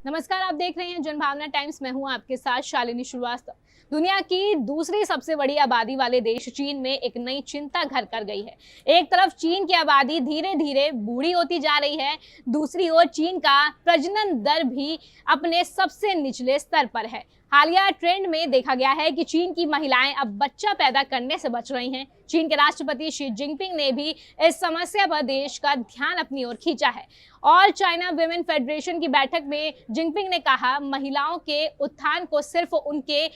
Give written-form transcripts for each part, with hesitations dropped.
नमस्कार, आप देख रहे हैं जनभावना टाइम्स। मैं हूं आपके साथ शालिनी श्रीवास्तव। दुनिया की दूसरी सबसे बड़ी आबादी वाले देश चीन में एक नई चिंता घर कर गई है। एक तरफ चीन की आबादी धीरे धीरे बूढ़ी होती जा रही है, दूसरी ओर चीन का प्रजनन दर भी अपने सबसे निचले स्तर पर है। हालिया ट्रेंड में देखा गया है कि चीन की महिलाएं अब बच्चा पैदा करने से बच रही हैं। चीन के राष्ट्रपति शी जिनपिंग ने भी इस समस्या पर देश का ध्यान अपनी ओर खींचा है। और चाइना विमेन फेडरेशन की बैठक में जिनपिंग ने कहा, महिलाओं के उत्थान को सिर्फ उनके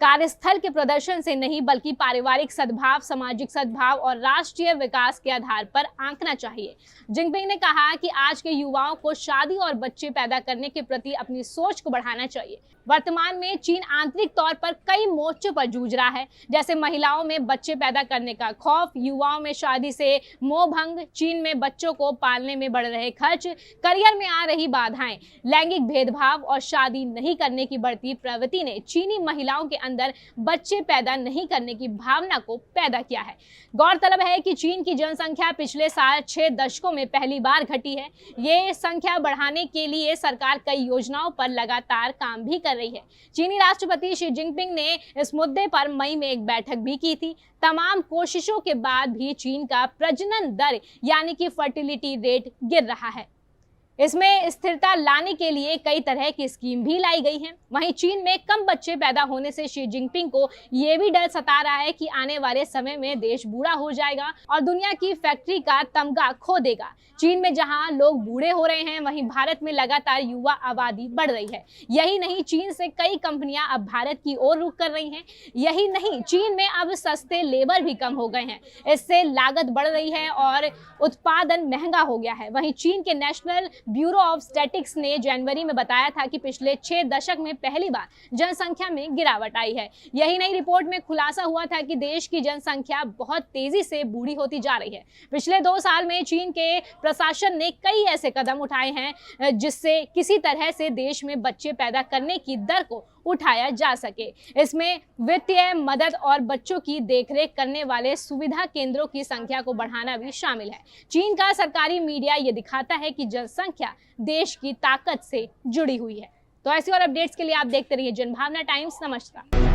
कार्यस्थल के प्रदर्शन से नहीं बल्कि पारिवारिक सद्भाव, सामाजिक सद्भाव और राष्ट्रीय विकास के आधार पर आंकना चाहिए। जिनपिंग ने कहा कि आज के युवाओं को शादी और बच्चे पैदा करने के प्रति अपनी सोच को बढ़ाना चाहिए। वर्तमान में चीन आंतरिक तौर पर कई मोर्चों पर जूझ रहा है, जैसे महिलाओं में बच्चे पैदा करने का खौफ, युवाओं में शादी से मोह भंग, चीन में बच्चों को पालने में बढ़ रहे खर्च, करियर में आ रही बाधाएं, लैंगिक भेदभाव और शादी नहीं करने की बढ़ती प्रवृत्ति ने चीनी महिलाओं के अंदर बच्चे पैदा नहीं करने की भावना को पैदा किया है। गौरतलब है कि चीन की जनसंख्या पिछले साल 6 दशकों में पहली बार घटी है। ये संख्या बढ़ाने के लिए सरकार कई योजनाओं पर लगातार काम भी कर रही है। चीनी राष्ट्रपति शी जिनपिंग ने इस मुद्दे पर मई में एक बैठक भी की थी। तमाम कोशिशों के बाद भी चीन का प्रजनन दर यानी कि फर्टिलिटी रेट गिर रहा है। इसमें स्थिरता लाने के लिए कई तरह की स्कीम भी लाई गई हैं। वहीं चीन में कम बच्चे पैदा होने से शी जिनपिंग को ये भी डर सता रहा है कि आने वाले समय में देश बूढ़ा हो जाएगा और दुनिया की फैक्ट्री का तमगा खो देगा। चीन में जहां लोग बूढ़े हो रहे हैं, वहीं भारत में लगातार युवा आबादी बढ़ रही है। यही नहीं, चीन से कई कंपनियां अब भारत की ओर रुख कर रही हैं। यही नहीं, चीन में अब सस्ते लेबर भी कम हो गए हैं। इससे लागत बढ़ रही है और उत्पादन महंगा हो गया है। वहीं चीन के नेशनल ब्यूरो ऑफ स्टैटिस्टिक्स ने जनवरी में बताया था कि पिछले 6 दशक में पहली बार जनसंख्या में गिरावट आई है। यही नहीं, रिपोर्ट में खुलासा हुआ था कि देश की जनसंख्या बहुत तेजी से बूढ़ी होती जा रही है। पिछले 2 साल में चीन के प्रशासन ने कई ऐसे कदम उठाए हैं जिससे किसी तरह से देश में बच्चे पैदा करने की दर को उठाया जा सके। इसमें वित्तीय मदद और बच्चों की देखरेख करने वाले सुविधा केंद्रों की संख्या को बढ़ाना भी शामिल है। चीन का सरकारी मीडिया ये दिखाता है कि जनसंख्या देश की ताकत से जुड़ी हुई है। तो ऐसी और अपडेट्स के लिए आप देखते रहिए जनभावना टाइम्स। नमस्कार।